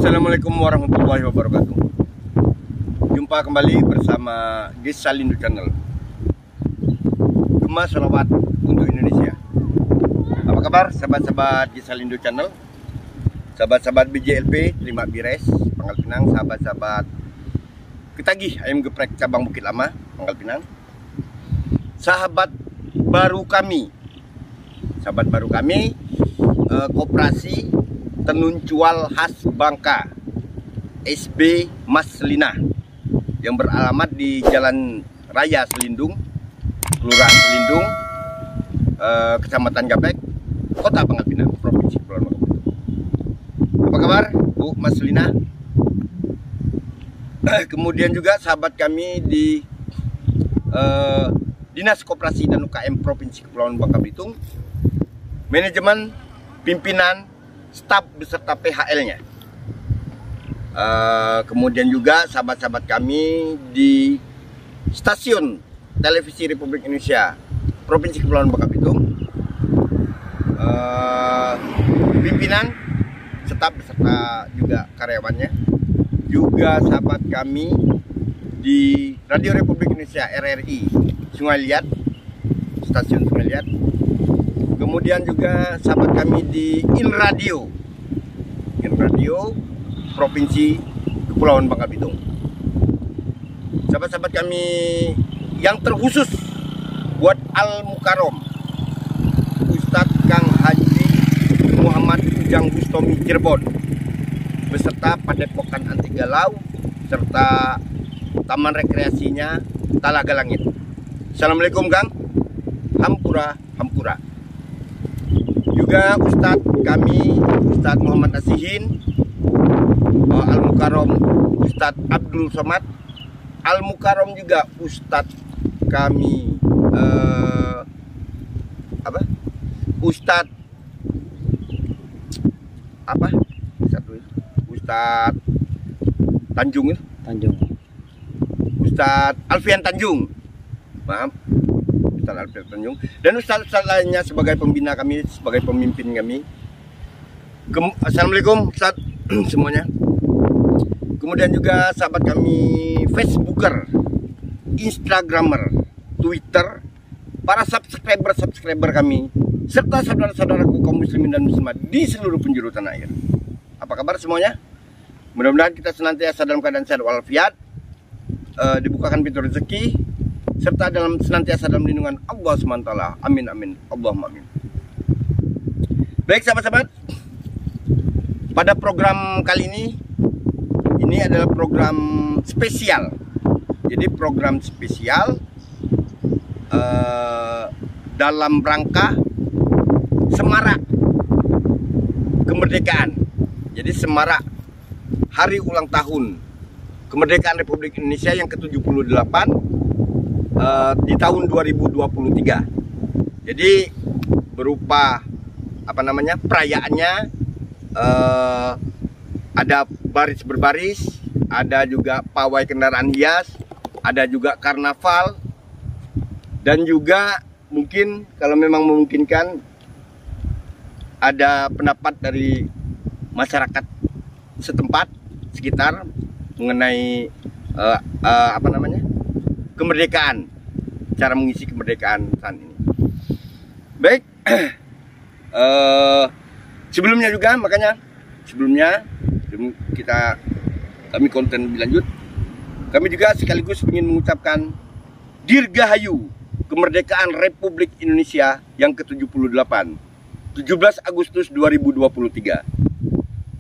Assalamualaikum warahmatullahi wabarakatuh. Jumpa kembali bersama Gisalindo Channel. Gema Salawat untuk Indonesia. Apa kabar sahabat-sahabat Gisalindo Channel? Sahabat-sahabat BJLP, Terima Bires, Pangkal Pinang. Sahabat-sahabat Ketagih, Ayam Geprek Cabang Bukit Lama, Pangkal Pinang. Sahabat baru kami, Koperasi Tenun-Cual Khas Bangka SB Maslina yang beralamat di Jalan Raya Selindung, Kelurahan Selindung, Kecamatan Gapek, Kota Pangkal Pinang, Provinsi Kepulauan Bangka. Apa kabar Bu Maslina? Kemudian juga sahabat kami di Dinas Koperasi dan UKM Provinsi Kepulauan Bangka Belitung, manajemen, pimpinan, staf beserta PHL-nya. Kemudian juga sahabat-sahabat kami di Stasiun Televisi Republik Indonesia Provinsi Kepulauan Bangka Belitung, pimpinan, staf beserta juga karyawannya. Juga sahabat kami di Radio Republik Indonesia RRI Sungai Liat, Stasiun Sungai Liat. Kemudian juga sahabat kami di InRadio Provinsi Kepulauan Bangka Belitung. Sahabat-sahabat kami yang terkhusus buat Al-Mukarrom Ustadz Kang Haji Muhammad Ujang Bustomi Cirebon beserta Padepokan Anti Galau serta Taman Rekreasinya Talaga Langit. Assalamualaikum Kang. Hampura Hampura. Juga Ustadz kami, Ustadz Muhammad Asihin, Al-Mukarrom Ustadz Abdul Somad, Al-Mukarrom juga Ustadz kami Ustadz Tanjung, Ustadz Alfian Tanjung, maaf, Ustadz Alfian Tanjung, dan Ustadz lainnya sebagai pembina kami, sebagai pemimpin kami. Assalamualaikum Ustadz semuanya. Kemudian juga sahabat kami Facebooker, Instagramer, Twitter, para subscriber kami, serta saudara-saudaraku kaum muslimin dan muslimat di seluruh penjuru tanah air. Apa kabar semuanya? Mudah-mudahan kita senantiasa dalam keadaan sehat walafiat, dibukakan pintu rezeki, serta senantiasa dalam lindungan Allah SWT. Amin amin, Allahumma amin. Baik sahabat-sahabat, pada program kali ini adalah program spesial. Jadi program spesial dalam rangka semarak kemerdekaan. Jadi semarak hari ulang tahun kemerdekaan Republik Indonesia yang ke-78 di tahun 2023. Jadi berupa perayaannya, ada baris berbaris, ada juga pawai kendaraan hias, ada juga karnaval, dan juga mungkin kalau memang memungkinkan ada pendapat dari masyarakat setempat sekitar mengenai kemerdekaan, cara mengisi kemerdekaan saat ini. Baik, sebelumnya sebelum kami konten lebih lanjut, kami juga sekaligus ingin mengucapkan Dirgahayu Kemerdekaan Republik Indonesia yang ke-78, 17 Agustus 2023.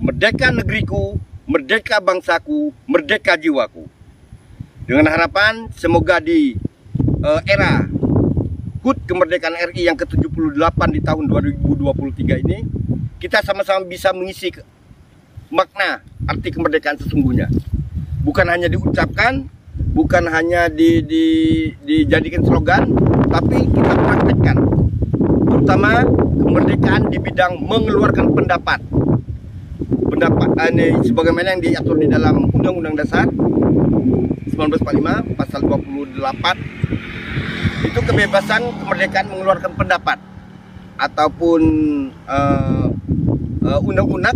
Merdeka negeriku, merdeka bangsaku, merdeka jiwaku. Dengan harapan semoga di era HUT kemerdekaan RI yang ke-78 di tahun 2023 ini, kita sama-sama bisa mengisi makna arti kemerdekaan sesungguhnya. Bukan hanya diucapkan, bukan hanya dijadikan slogan, tapi kita praktekkan. Terutama kemerdekaan di bidang mengeluarkan pendapat ini sebagaimana yang diatur di dalam Undang-Undang Dasar 1945 pasal 28. Itu kebebasan kemerdekaan mengeluarkan pendapat ataupun undang-undang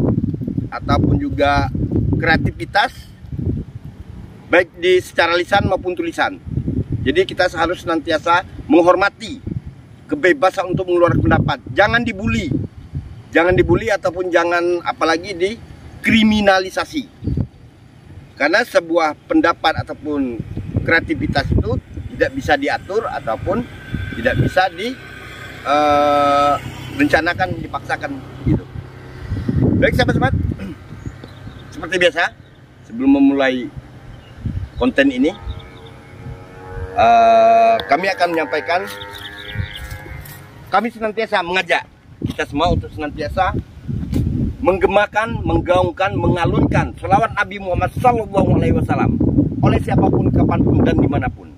ataupun juga kreativitas, baik di secara lisan maupun tulisan. Jadi kita harus senantiasa menghormati kebebasan untuk mengeluarkan pendapat. Jangan dibully. Jangan dibully ataupun jangan apalagi dikriminalisasi. Karena sebuah pendapat ataupun kreativitas itu tidak bisa diatur ataupun tidak bisa direncanakan, dipaksakan gitu. Baik sahabat-sahabat, seperti biasa sebelum memulai konten ini, kami akan menyampaikan, kami senantiasa mengajak kita semua untuk senantiasa menggemakan, menggaungkan, mengalunkan sholawat Nabi Muhammad SAW oleh siapapun, kapanpun, dan dimanapun.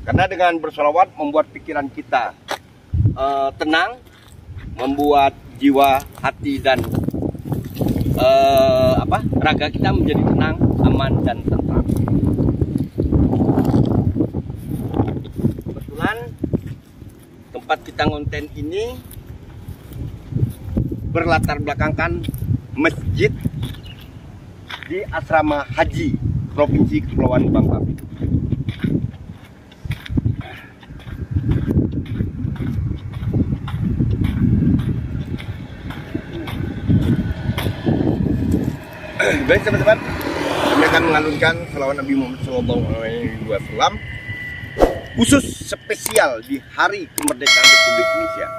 Karena dengan bersolawat membuat pikiran kita tenang, membuat jiwa, hati, dan raga kita menjadi tenang, aman, dan tentram. Kebetulan tempat kita ngonten ini berlatar belakangkan masjid di asrama haji Provinsi Kepulauan Bangka. Baik teman-teman, kami akan mengalunkan sholawat Nabi Muhammad SAW khusus spesial di Hari Kemerdekaan Republik Indonesia.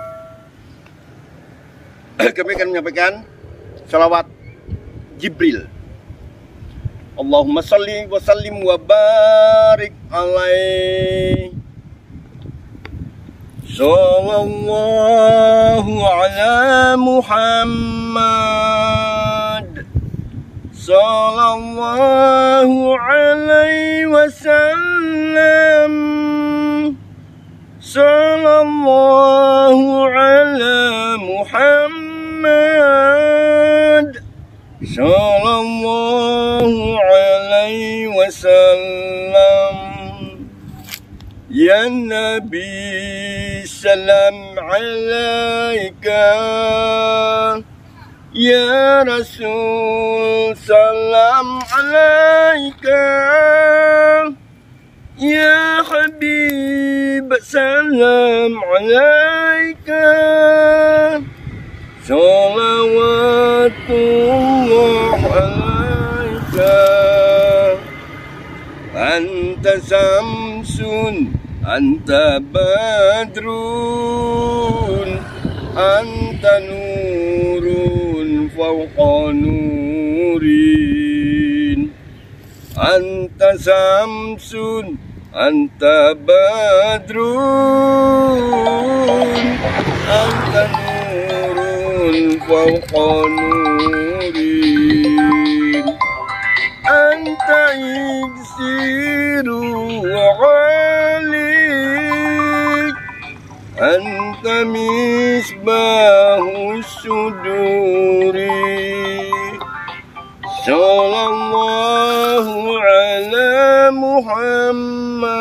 Kami akan menyampaikan sholawat Jibril. Allahumma salli wa sallim wa barik alaihi. Sallallahu ala Muhammad. Sallallahu alaihi wasallam. Sallallahu ala Muhammad. Sallallahu alaihi wasallam. Ya Nabi, salam alaika. Ya Rasul, salam alaika. Ya Habib, salam alaika. Salawatullah alaika. Anta samsun, anta badrun, anta nurun fawqa nurin. Anta samsun, anta badrun, anta nurun fawqa nurin. Anta iksiru wa ghalik. Anta misbahu suduri. Sallallahu ala Muhammad.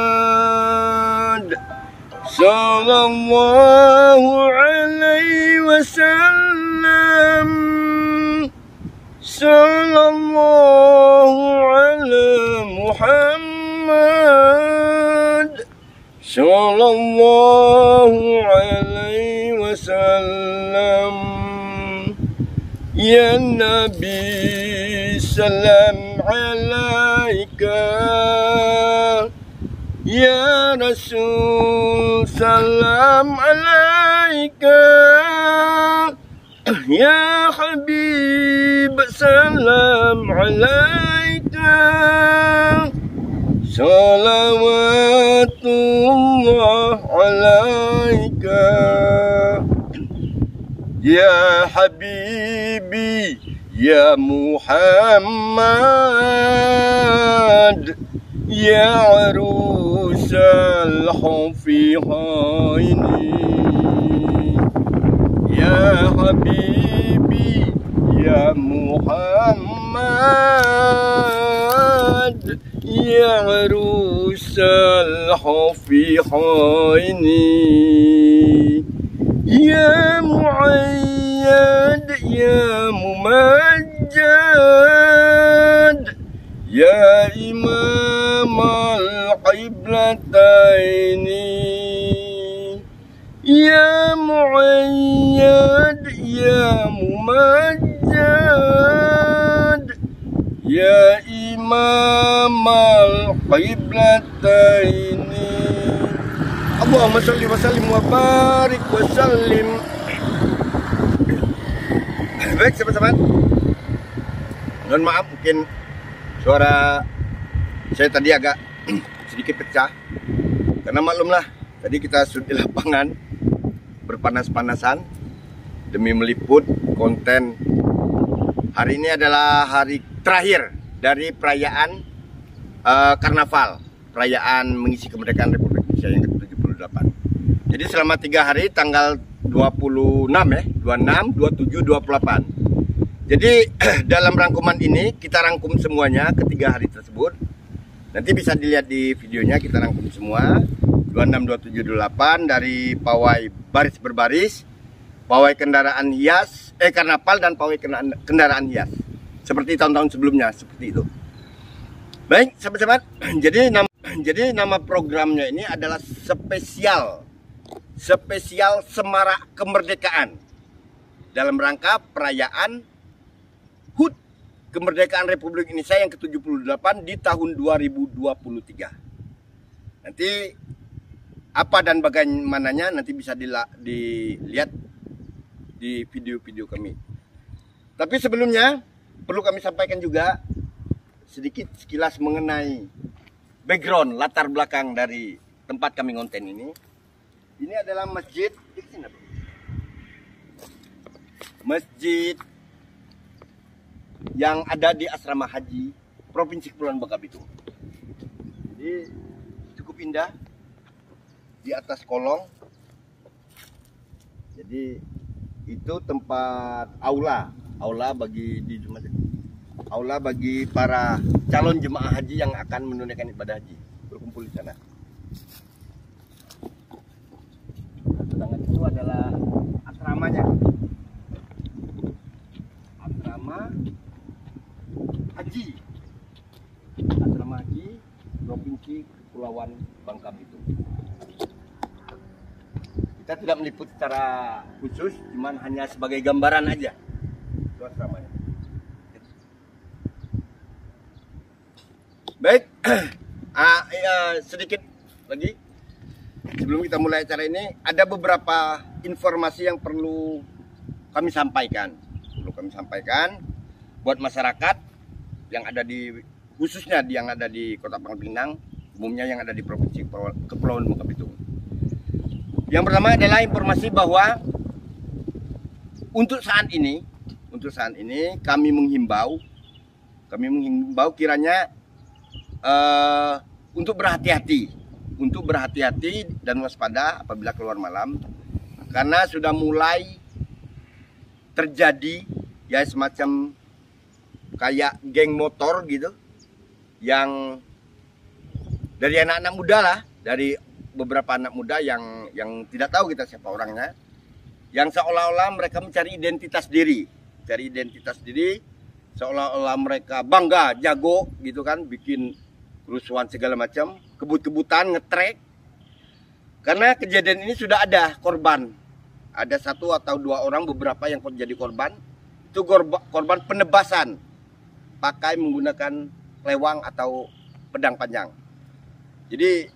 Sallallahu alaihi wasallam. Sallallahu ala Muhammad. Sallallahu alaihi wasallam. Ya Nabi, salam alaika. Ya Rasul, salam alaika. Ya Habib, salam alaika. Salawatullah alaika. Ya Habibi, ya Muhammad. Ya arusal hufihaini. Ya Habibi, ya Muhammad. Ya arusal hufihaini. Ya muayyad, ya mumajjad. Ya Imam al-Qiblataini, Ya Mu'ayyad, Ya Mumajjad, Ya Imam al-Qiblataini. Allahumma salli wa sallim wa barik wa sallim. Baik sahabat-sahabat, mohon maaf mungkin suara saya tadi agak sedikit pecah, karena maklumlah tadi kita sudah di lapangan berpanas-panasan demi meliput konten. Hari ini adalah hari terakhir dari perayaan karnaval, perayaan mengisi kemerdekaan Republik Indonesia yang ke-78. Jadi selama 3 hari, tanggal 26 ya, 26, 27, 28. Jadi dalam rangkuman ini kita rangkum semuanya ketiga hari tersebut. Nanti bisa dilihat di videonya, kita rangkum semua 26, 27, 28 dari pawai baris berbaris, pawai kendaraan hias, karnaval dan pawai kendaraan hias. Seperti tahun-tahun sebelumnya, seperti itu. Baik, sahabat-sahabat. Jadi nama programnya ini adalah spesial Semarak Kemerdekaan dalam rangka perayaan HUT Kemerdekaan Republik Indonesia yang ke-78 di tahun 2023. Nanti apa dan bagaimananya nanti bisa dilihat di video-video kami. Tapi sebelumnya perlu kami sampaikan juga sedikit sekilas mengenai background, latar belakang dari tempat kami konten ini. Ini adalah masjid, masjid yang ada di asrama haji Provinsi Kepulauan Bangka Belitung. Jadi cukup indah, di atas kolong. Jadi itu tempat aula bagi para calon jemaah haji yang akan menunaikan ibadah haji, berkumpul di sana. Sedangkan itu adalah asramanya, asrama haji Provinsi Kepulauan Bangka Belitung. Kita tidak meliput secara khusus, cuman hanya sebagai gambaran aja itu asramanya. Baik, sedikit lagi sebelum kita mulai acara ini, ada beberapa informasi yang perlu kami sampaikan. Buat masyarakat yang ada khususnya yang ada di Kota Pangkal Pinang, umumnya yang ada di Provinsi Kepulauan Bangka Belitung. Yang pertama adalah informasi bahwa untuk saat ini kami menghimbau kiranya untuk berhati-hati dan waspada apabila keluar malam, karena sudah mulai terjadi ya semacam kayak geng motor gitu, yang dari anak-anak muda lah, dari beberapa anak muda yang tidak tahu kita siapa orangnya, yang seolah-olah mereka mencari identitas diri, seolah-olah mereka bangga, jago gitu kan, bikin kerusuhan segala macam, kebut-kebutan, ngetrek. Karena kejadian ini sudah ada korban. Ada 1 atau 2 orang, beberapa yang jadi korban. Itu korban penebasan pakai menggunakan lewang atau pedang panjang. Jadi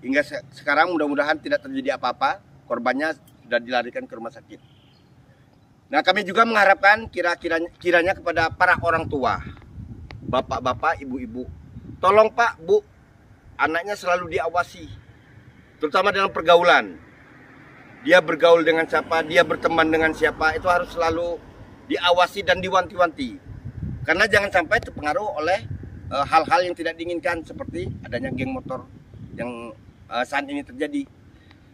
hingga sekarang mudah-mudahan tidak terjadi apa-apa. Korbannya sudah dilarikan ke rumah sakit. Nah, kami juga mengharapkan kiranya kepada para orang tua, bapak-bapak, ibu-ibu, tolong Pak, Bu, anaknya selalu diawasi, terutama dalam pergaulan. Dia bergaul dengan siapa, dia berteman dengan siapa, itu harus selalu diawasi dan diwanti-wanti. Karena jangan sampai terpengaruh oleh hal-hal yang tidak diinginkan, seperti adanya geng motor yang saat ini terjadi.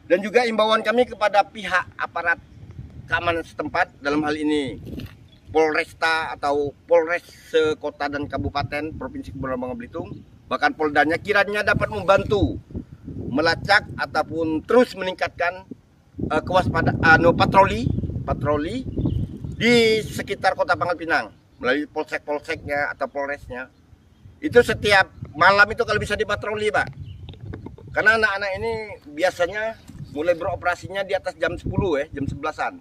Dan juga imbauan kami kepada pihak aparat keamanan setempat, dalam hal ini Polresta atau Polres sekota dan kabupaten Provinsi Kepulauan Bangka Belitung, bahkan Poldanya, kiranya dapat membantu melacak ataupun terus meningkatkan kewaspadaan patroli di sekitar Kota Pangkal Pinang melalui polsek-polseknya atau polresnya, Itu setiap malam itu kalau bisa dipatroli, Pak. Karena anak-anak ini biasanya mulai beroperasinya di atas jam 10 ya, jam 11-an.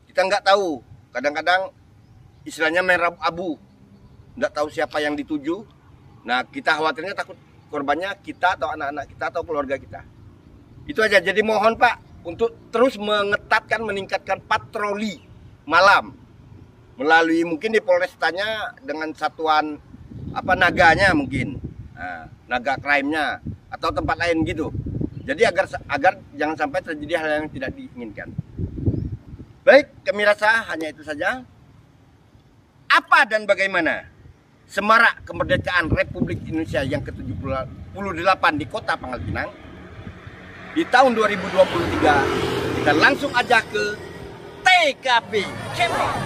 Kita nggak tahu, kadang-kadang istilahnya merah abu, nggak tahu siapa yang dituju. Nah, kita khawatirnya takut korbannya kita atau anak-anak kita atau keluarga kita. Itu aja. Jadi mohon Pak untuk terus mengetatkan, meningkatkan patroli malam melalui mungkin di Polrestanya dengan satuan apa naganya mungkin, naga crime-nya atau tempat lain gitu. Jadi agar jangan sampai terjadi hal yang tidak diinginkan. Baik, kami rasa hanya itu saja. Apa dan bagaimana semarak kemerdekaan Republik Indonesia yang ke-78 di Kota Pangkal Pinang di tahun 2023, kita langsung aja ke TKP Cemong.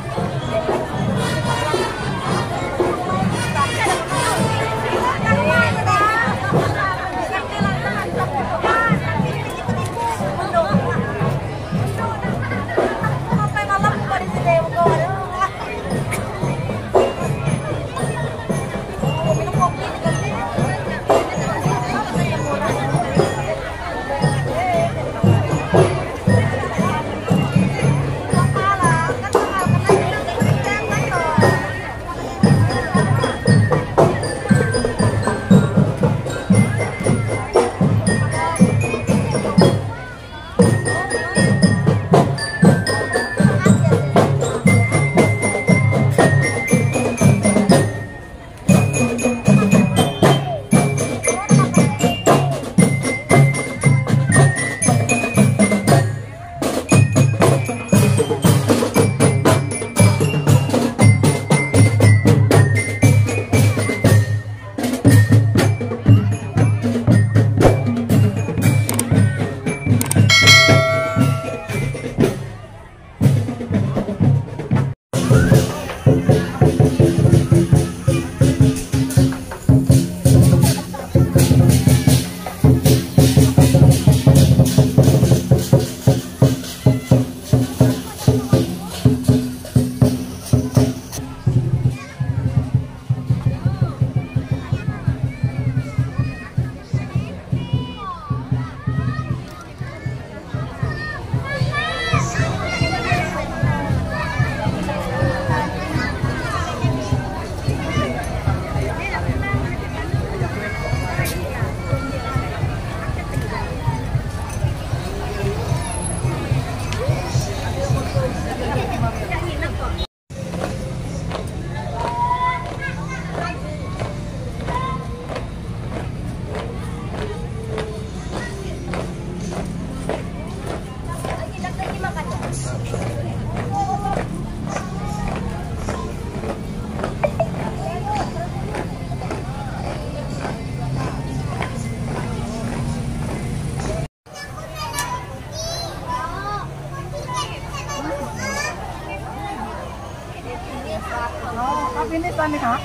Ini tadi Kak.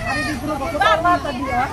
Hari di grup aku tahu tadi ya.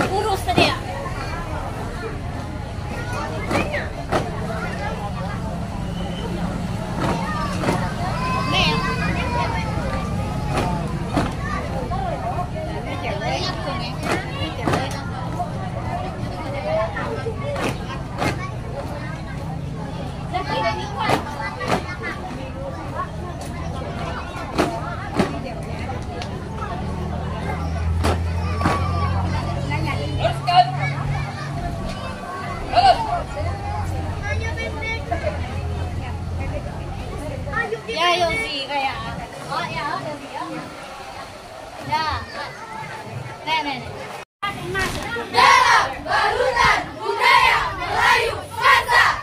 Urus tadi ya. Ya, Yosi kayak. Oh ya, Yosi ya. Ya. Nih. Dalam balutan budaya Melayu Sansa.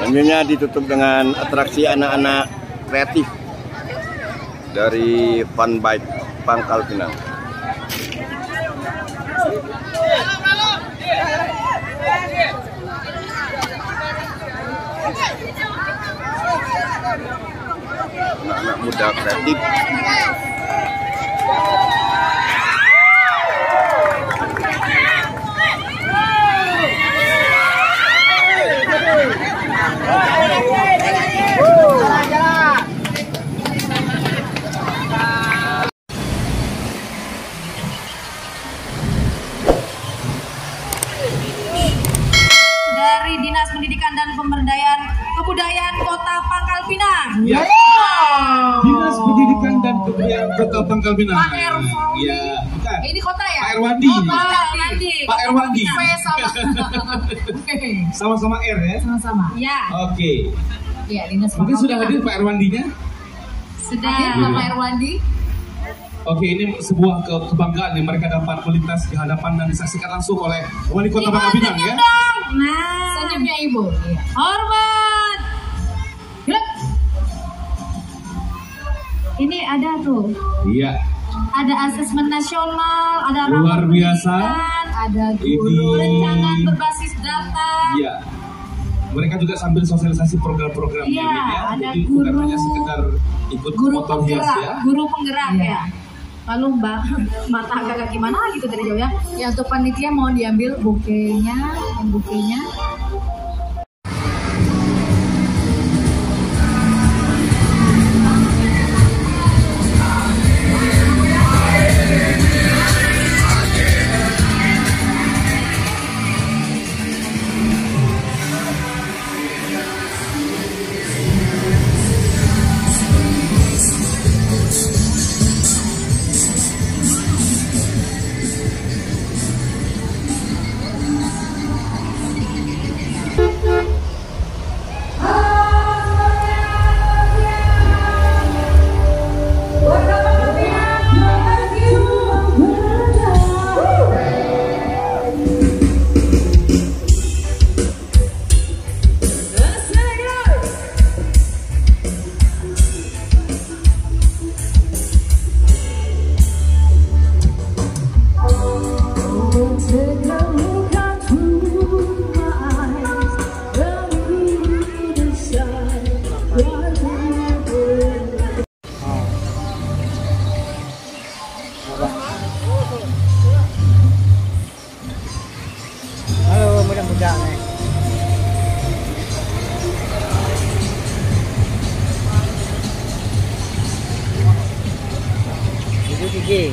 Selanjutnya ditutup dengan atraksi anak-anak kreatif dari Fun Bike Pangkal Pinang. Anak-anak muda kreatif. Dari Dinas Pendidikan dan Pemberdayaan Kebudayaan Kota Pangkal Pinang. Ya. Dinas Pendidikan dan Kebudayaan Kota Pangkal Pinang. Pak Ervo. Ya, bukan. Ini kota ya? Pak Erwandi. Oh, Pak Erwandi. Pak Erwandi. Sama. Oke. Sama-sama R ya? Sama-sama. Ya. Oke. Iya, Dinas Mungkin sudah hadir Pak Erwandinya? Sudah Pak Erwandi. Oke, ini sebuah kebanggaan yang mereka dapat melintas di hadapan dan disaksikan langsung oleh Wali Kota Pangkal Pinang ya. Nah, senyumnya Ibu. Iya. Hormat. Yuk. Ini ada tuh. Iya. Ada asesmen nasional, ada Luar rapor biasa. pendidikan, ada guru perencanaan berbasis data. Iya. Mereka juga sambil sosialisasi program-program Iya, ya. ada Jadi bukan guru- hanya sekedar ikut Guru motor hias penggerak, ya. guru penggerak ya. Lalu Mbak, mata agak gimana gitu dari jauh ya. Ya untuk panitia mau diambil bukenya, yang bukenya. Halo, mudah-mudah nih. Itu gigi.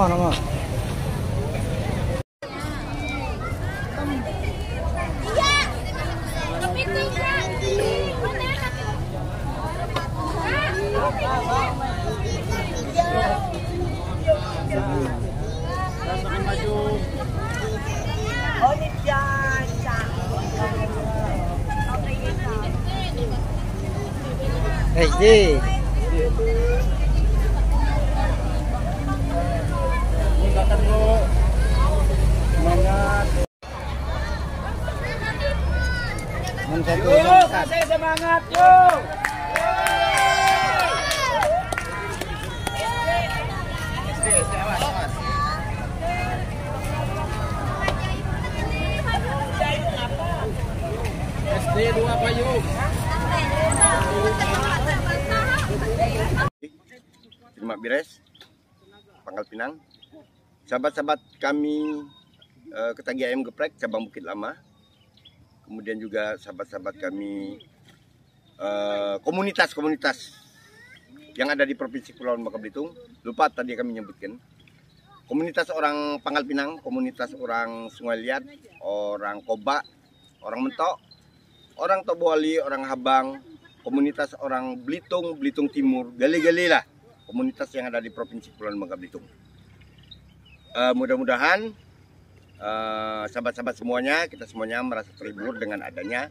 Nomor. SD. Kasih semangat yuk. SD awas. SD 2 Payung. Terima beres Pangkal Pinang. Sahabat-sahabat kami Ketagi Ayam Geprek cabang Bukit Lama. Kemudian juga sahabat-sahabat kami komunitas yang ada di Provinsi Kepulauan Bangka Belitung. Lupa tadi kami menyebutkan. Komunitas orang Pangkal Pinang, komunitas orang Sungai Liat, orang Koba, orang Mentok, orang Tobuali, orang Habang, komunitas orang Belitung, Belitung Timur, gali-gali lah komunitas yang ada di Provinsi Kepulauan Bangka Belitung. Mudah-mudahan sahabat-sahabat semuanya, kita semuanya merasa terhibur dengan adanya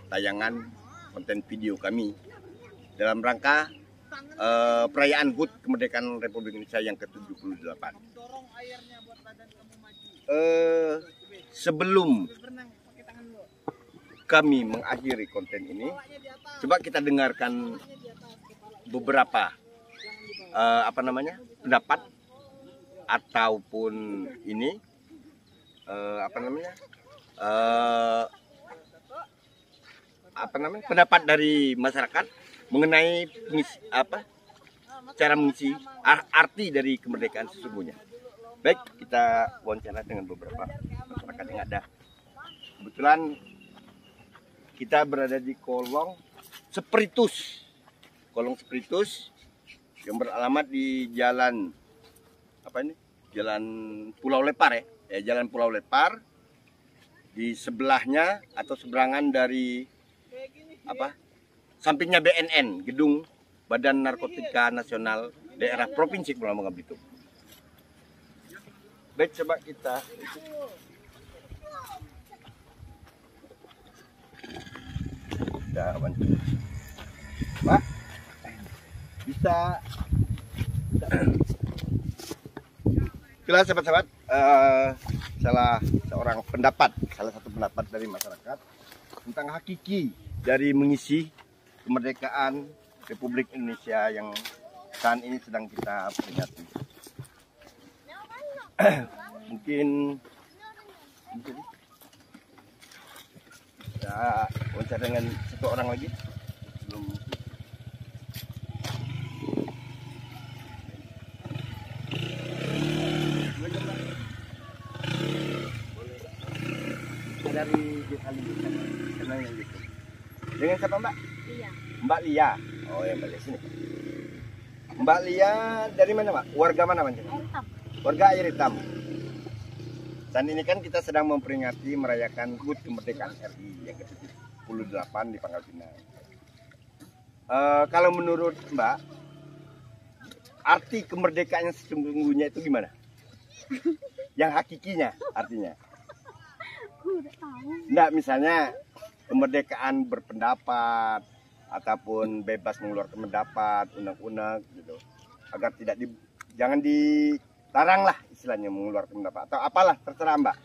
tayangan konten video kami dalam rangka perayaan HUT Kemerdekaan Republik Indonesia yang ke-78. Sebelum kami mengakhiri konten ini, coba kita dengarkan beberapa pendapat ataupun ini pendapat dari masyarakat mengenai cara mengisi arti dari kemerdekaan sesungguhnya. Baik, kita wawancara dengan beberapa masyarakat yang ada. Kebetulan kita berada di kolong Spiritus yang beralamat di jalan Jalan Pulau Lepar ya, Jalan Pulau Lepar. Di sebelahnya atau seberangan dari sampingnya BNN, Gedung Badan Narkotika Nasional Daerah Provinsi Kepulauan Bangka Belitung. Baik, coba kita Pak, bisa itulah sahabat-sahabat, salah satu pendapat dari masyarakat tentang hakiki dari mengisi kemerdekaan Republik Indonesia yang saat ini sedang kita peringati. Mungkin kita wawancara dengan satu orang lagi sebelum dari desa Lingkungan, kenal yang gitu. Dengan siapa Mbak? Iya. Mbak Lia. Oh ya, Mbak Lia sini. Mbak Lia dari mana Mbak? Warga mana Mbak? Air hitam. Warga Air Hitam. Dan ini kan kita sedang memperingati merayakan HUT Kemerdekaan RI yang ke-78 di Pangkal Pinang. Kalau menurut Mbak, arti kemerdekaan yang sesungguhnya itu gimana? Yang hakikinya artinya? Udah tahu. Enggak, misalnya kemerdekaan berpendapat ataupun bebas mengeluarkan pendapat, unek-unek gitu. Agar jangan dilarang lah istilahnya mengeluarkan pendapat atau apalah, terserah Mbak.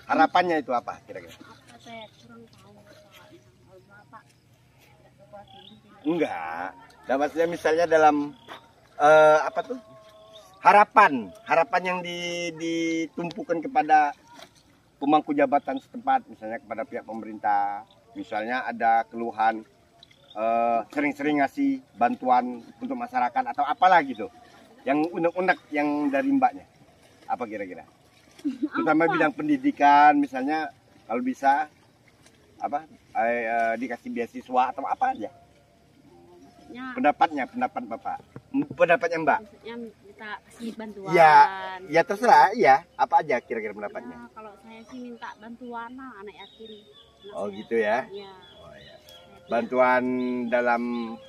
Harapannya itu apa kira-kira? Apa saya kurang tahu kalau Bapak tidak kepuas ini. Enggak. Dan maksudnya misalnya dalam harapan yang ditumpukan kepada pemangku jabatan setempat, misalnya kepada pihak pemerintah, misalnya ada keluhan sering-sering ngasih bantuan untuk masyarakat atau apalah gitu, yang unek-unek yang dari Mbaknya, apa kira-kira? Terutama bidang pendidikan, misalnya kalau bisa dikasih beasiswa atau apa aja. Maksudnya, pendapat Bapak, pendapatnya Mbak. Maksudnya minta kasih bantuan. Ya terserah, ya apa aja kira-kira pendapatnya. Ya, kalau saya sih minta bantuan anak yatim. Oh gitu ya. Iya. Oh, ya. Bantuan dalam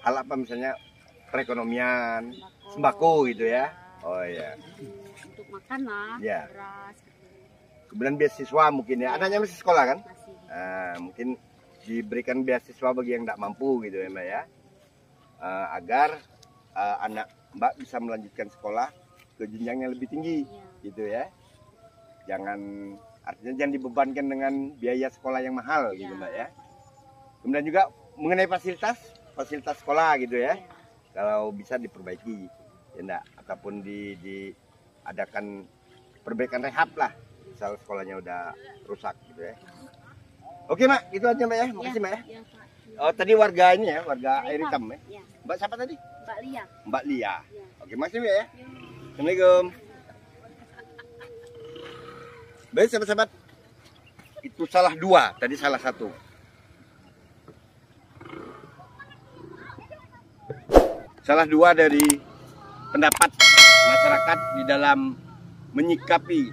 hal apa, misalnya perekonomian, sembako gitu ya. Oh ya. Untuk makan lah, Ya. beras. Gitu. Kemudian beasiswa mungkin ya. Anaknya masih sekolah kan? Masih. Mungkin diberikan beasiswa bagi yang tidak mampu gitu ya Mbak ya. Agar anak Mbak bisa melanjutkan sekolah ke jenjang yang lebih tinggi, gitu ya. Artinya jangan dibebankan dengan biaya sekolah yang mahal, gitu Mbak ya. Kemudian juga mengenai fasilitas sekolah gitu ya. Kalau bisa diperbaiki, ya enggak, ataupun diadakan perbaikan rehab lah, misal sekolahnya udah rusak gitu ya. Oke Mak, itu aja Mbak ya. Makasih Mbak ya. Ya, Pak. Oh tadi warga ini ya, warga Air Hitam ya. Ya. Mbak siapa tadi? Mbak Lia. Mbak Lia. Ya. Oke, makasih ya. Assalamualaikum. Baik sahabat-sahabat, itu salah dua, tadi salah satu. salah dua dari pendapat masyarakat di dalam menyikapi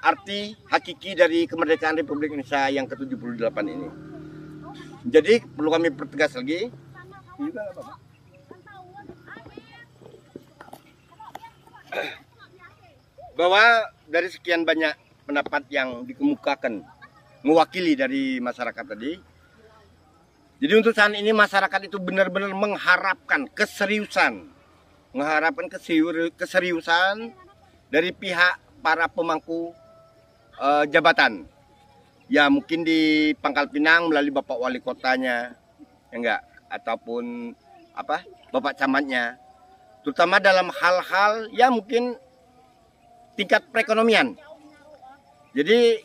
arti hakiki dari kemerdekaan Republik Indonesia yang ke-78 ini. Jadi perlu kami pertegas lagi. Juga nggak apa-apa. Bahwa dari sekian banyak pendapat yang dikemukakan mewakili dari masyarakat tadi, jadi untuk saat ini masyarakat itu benar-benar mengharapkan keseriusan dari pihak para pemangku jabatan. Ya mungkin di Pangkal Pinang melalui Bapak Wali Kotanya, ya enggak, ataupun apa Bapak Camatnya, terutama dalam hal-hal ya mungkin tingkat perekonomian. Jadi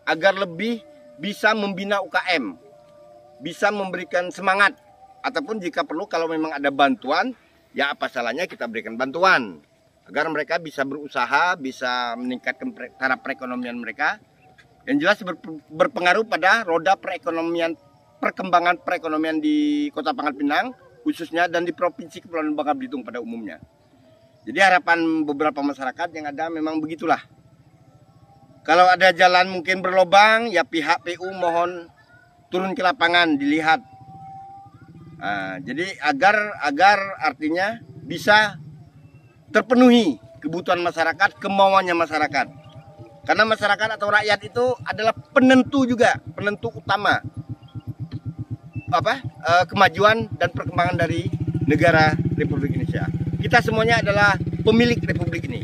agar lebih bisa membina UKM, bisa memberikan semangat, ataupun jika perlu kalau memang ada bantuan, ya apa salahnya kita berikan bantuan agar mereka bisa berusaha, bisa meningkatkan taraf perekonomian mereka. Yang jelas berpengaruh pada roda perekonomian, perkembangan perekonomian di Kota Pangkal Pinang khususnya dan di Provinsi Kepulauan Bangka Belitung pada umumnya. Jadi harapan beberapa masyarakat yang ada memang begitulah. Kalau ada jalan mungkin berlobang, ya pihak PU mohon turun ke lapangan dilihat. Nah, jadi agar artinya bisa terpenuhi kebutuhan masyarakat, kemauannya masyarakat. Karena masyarakat atau rakyat itu adalah penentu juga, penentu utama kemajuan dan perkembangan dari negara Republik Indonesia. Kita semuanya adalah pemilik Republik ini.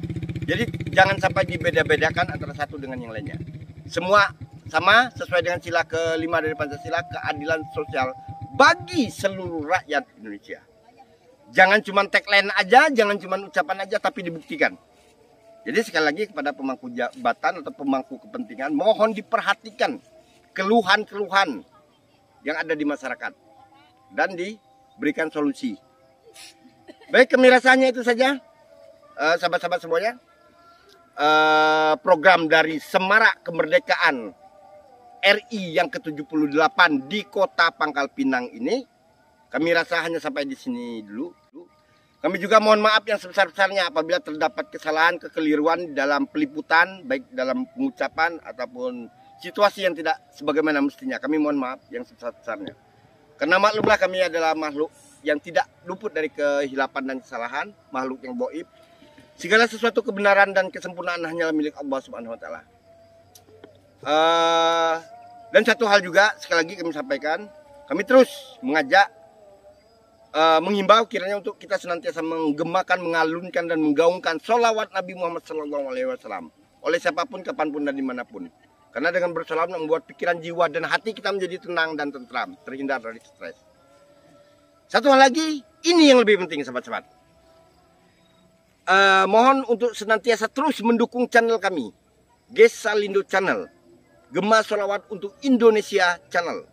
Jadi jangan sampai dibeda-bedakan antara satu dengan yang lainnya. Semua sama sesuai dengan sila ke-5 dari Pancasila, keadilan sosial bagi seluruh rakyat Indonesia. Jangan cuma tagline aja, jangan cuma ucapan aja, tapi dibuktikan. Jadi sekali lagi kepada pemangku jabatan atau pemangku kepentingan, mohon diperhatikan keluhan-keluhan yang ada di masyarakat dan diberikan solusi. Baik, kami rasanya itu saja, sahabat-sahabat semuanya. Program dari Semarak Kemerdekaan RI yang ke-78 di Kota Pangkal Pinang ini, kami rasa hanya sampai di sini dulu. Kami juga mohon maaf yang sebesar-besarnya apabila terdapat kesalahan, kekeliruan dalam peliputan, baik dalam pengucapan ataupun situasi yang tidak sebagaimana mestinya. Kami mohon maaf yang sebesar-besarnya. Karena maklumlah kami adalah makhluk yang tidak luput dari kehilapan dan kesalahan, makhluk yang gaib. Segala sesuatu kebenaran dan kesempurnaan hanyalah milik Allah Subhanahu wa taala. Dan satu hal juga sekali lagi kami sampaikan, kami terus mengajak, menghimbau kiranya untuk kita senantiasa menggemakan, mengalunkan dan menggaungkan sholawat Nabi Muhammad SAW oleh siapapun, kapanpun dan dimanapun. Karena dengan bersolawat membuat pikiran, jiwa dan hati kita menjadi tenang dan tentram, terhindar dari stres. Satu hal lagi, ini yang lebih penting sahabat-sahabat. Mohon untuk senantiasa terus mendukung channel kami, Gesalindo Channel, Gema Sholawat untuk Indonesia Channel,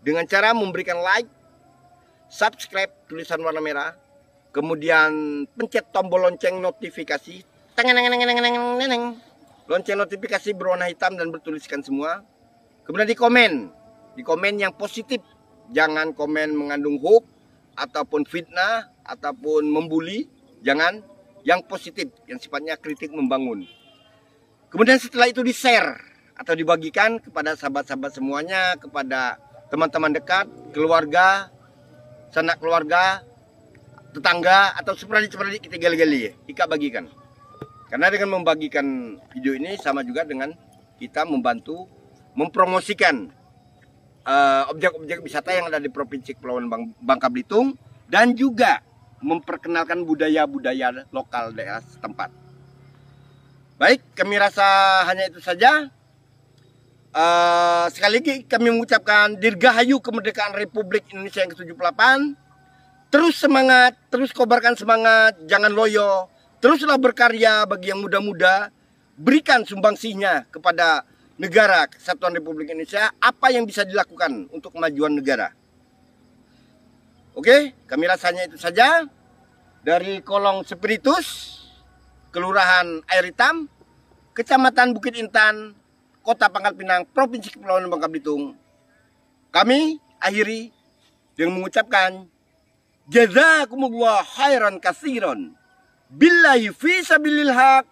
dengan cara memberikan like, subscribe tulisan warna merah, kemudian pencet tombol lonceng notifikasi, lonceng notifikasi berwarna hitam dan bertuliskan semua, kemudian di komen yang positif, jangan komen mengandung hoax ataupun fitnah ataupun membuli, jangan, yang positif, yang sifatnya kritik membangun. Kemudian setelah itu di-share atau dibagikan kepada sahabat-sahabat semuanya, kepada teman-teman dekat, keluarga, sanak keluarga, tetangga, atau seperadik-seperadik kita gali-gali, kita bagikan. Karena dengan membagikan video ini sama juga dengan kita membantu mempromosikan objek-objek wisata yang ada di Provinsi Kepulauan Bangka Belitung dan juga memperkenalkan budaya-budaya lokal daerah setempat. Baik, kami rasa hanya itu saja. Sekali lagi kami mengucapkan Dirgahayu Kemerdekaan Republik Indonesia yang ke-78. Terus semangat, terus kobarkan semangat, jangan loyo. Teruslah berkarya bagi yang muda-muda. Berikan sumbangsihnya kepada negara Kesatuan Republik Indonesia. Apa yang bisa dilakukan untuk kemajuan negara. Oke, kami rasanya itu saja. Dari Kolong Spiritus, Kelurahan Air Hitam, Kecamatan Bukit Intan, Kota Pangkal Pinang, Provinsi Kepulauan Bangka Belitung. Kami akhiri dengan mengucapkan Jazakumullah khairan katsiran. Billahi fi sabilil haq.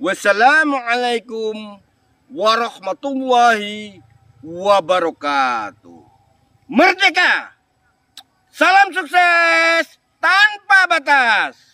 Wassalamualaikum warahmatullahi wabarakatuh. Merdeka! Salam sukses tanpa batas.